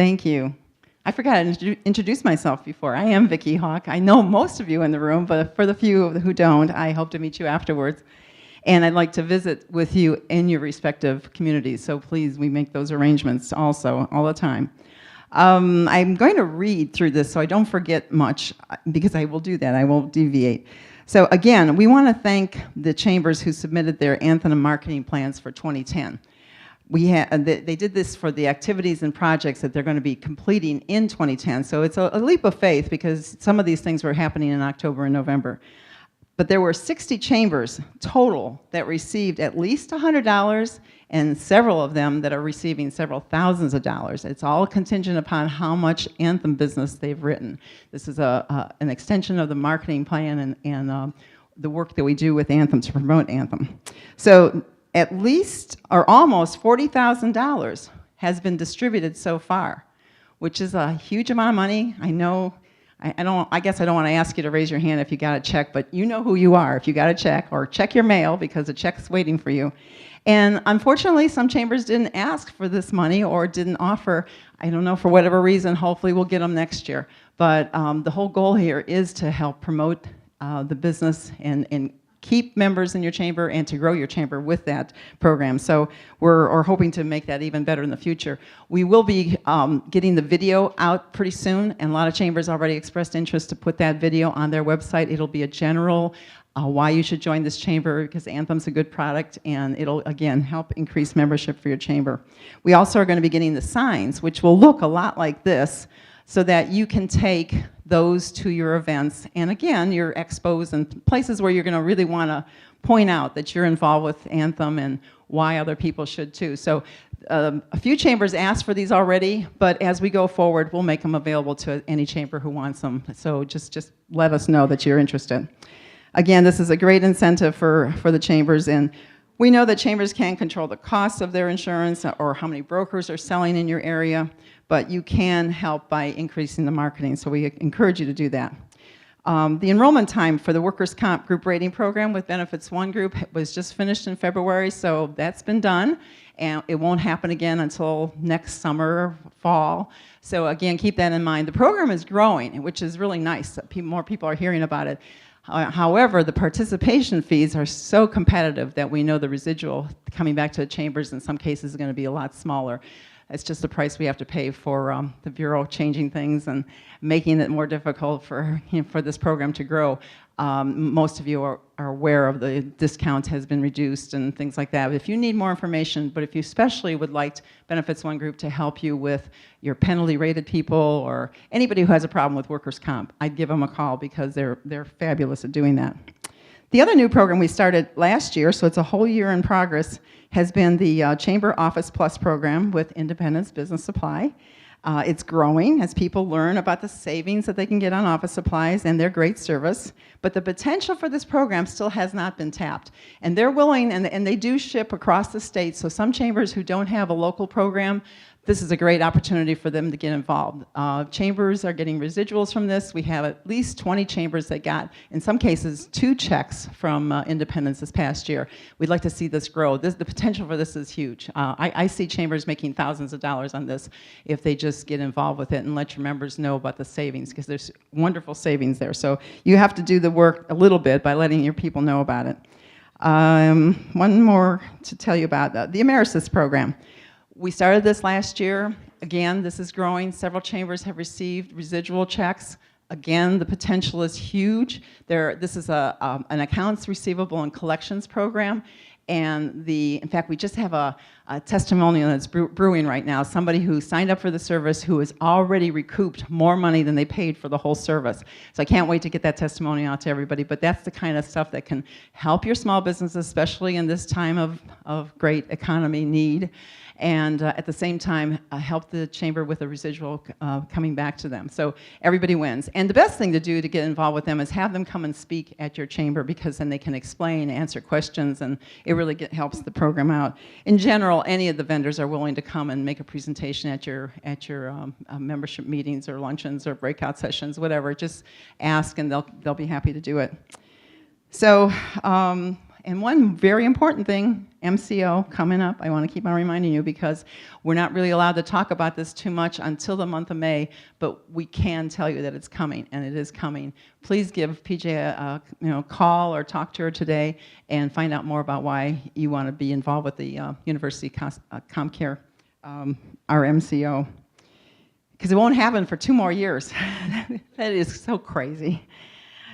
Thank you. I forgot to introduce myself before. I am Vicki Hawk. I know most of you in the room, but for the few who don't, I hope to meet you afterwards. And I'd like to visit with you in your respective communities. So please, we make those arrangements also all the time. I'm going to read through this so I don't forget much, because I will do that. I will deviate. So again, we want to thank the chambers who submitted their anthem marketing plans for 2010. They did this for the activities and projects that they're going to be completing in 2010. So it's a leap of faith, because some of these things were happening in October and November. But there were 60 chambers total that received at least $100, and several of them that are receiving several thousands of dollars. It's all contingent upon how much anthem business they've written. This is an extension of the marketing plan and the work that we do with Anthem to promote Anthem. So at least, or almost $40,000 has been distributed so far, which is a huge amount of money. I know, I guess I don't want to ask you to raise your hand if you got a check, but you know who you are if you got a check, or check your mail, because a check's waiting for you. And unfortunately, some chambers didn't ask for this money or didn't offer. I don't know, for whatever reason. Hopefully we'll get them next year. But the whole goal here is to help promote the business and keep members in your chamber and to grow your chamber with that program. So we're hoping to make that even better in the future. We will be getting the video out pretty soon, and a lot of chambers already expressed interest to put that video on their website. It'll be a general why you should join this chamber, because Anthem's a good product, and it'll, again, help increase membership for your chamber. We also are going to be getting the signs, which will look a lot like this, so that you can take those to your events, and again, your expos and places where you're going to really want to point out that you're involved with Anthem and why other people should too. So a few chambers asked for these already, but as we go forward, we'll make them available to any chamber who wants them. So just let us know that you're interested. Again, this is a great incentive for the chambers, and we know that chambers can't control the costs of their insurance or how many brokers are selling in your area, but you can help by increasing the marketing, so we encourage you to do that. The enrollment time for the workers' comp group rating program with Benefits One Group was just finished in February, so that's been done, and it won't happen again until next summer, fall. So again, keep that in mind. The program is growing, which is really nice. More people are hearing about it. However, the participation fees are so competitive that we know the residual coming back to the chambers in some cases is going to be a lot smaller. It's just the price we have to pay for the Bureau changing things and making it more difficult for this program to grow. Most of you are aware of the discount has been reduced and things like that. If you need more information, but if you especially would like Benefits One Group to help you with your penalty rated people or anybody who has a problem with workers' comp, I'd give them a call, because they're fabulous at doing that. The other new program we started last year, so it's a whole year in progress, has been the Chamber Office Plus program with Independence Business Supply. It's growing as people learn about the savings that they can get on office supplies and their great service, but the potential for this program still has not been tapped. And they're willing, and they do ship across the state, so some chambers who don't have a local program, this is a great opportunity for them to get involved. Chambers are getting residuals from this. We have at least 20 chambers that got, in some cases, 2 checks from Independence this past year. We'd like to see this grow. The potential for this is huge. I see chambers making thousands of dollars on this if they just get involved with it and let your members know about the savings, because there's wonderful savings there. So you have to do the work a little bit by letting your people know about it. One more to tell you about the Emeritus program. We started this last year. Again, this is growing. Several chambers have received residual checks. Again, the potential is huge. This is an accounts receivable and collections program. And in fact, we just have a testimonial that's brewing right now. Somebody who signed up for the service who has already recouped more money than they paid for the whole service. So I can't wait to get that testimonial out to everybody. But that's the kind of stuff that can help your small business, especially in this time of great economy need. And at the same time, help the chamber with a residual coming back to them. So everybody wins. And the best thing to do to get involved with them is have them come and speak at your chamber, because then they can explain, answer questions, and it really helps the program out. In general, any of the vendors are willing to come and make a presentation at your membership meetings or luncheons or breakout sessions, whatever. Just ask, and they'll be happy to do it. So, and one very important thing, MCO coming up. I want to keep on reminding you because we're not really allowed to talk about this too much until the month of May, but we can tell you that it's coming, and it is coming. Please give PJ a call or talk to her today and find out more about why you want to be involved with the University CommCare, our MCO. Because it won't happen for 2 more years. That is so crazy.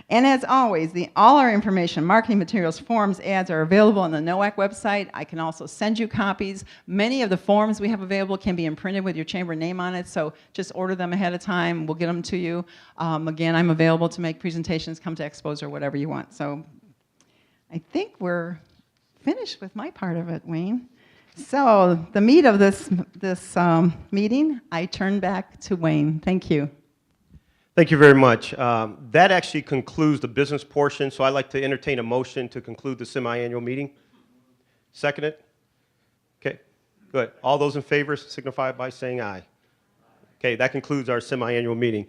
And as always, all our information, marketing materials, forms, ads are available on the NOACC website. I can also send you copies. Many of the forms we have available can be imprinted with your chamber name on it, so just order them ahead of time. We'll get them to you. Again, I'm available to make presentations, come to expos, or whatever you want. So I think we're finished with my part of it, Wayne. So the meat of this meeting, I turn back to Wayne. Thank you. Thank you very much. That actually concludes the business portion, so I'd like to entertain a motion to conclude the semi-annual meeting. Second it? Okay, good. All those in favor signify by saying aye. Okay, that concludes our semi-annual meeting.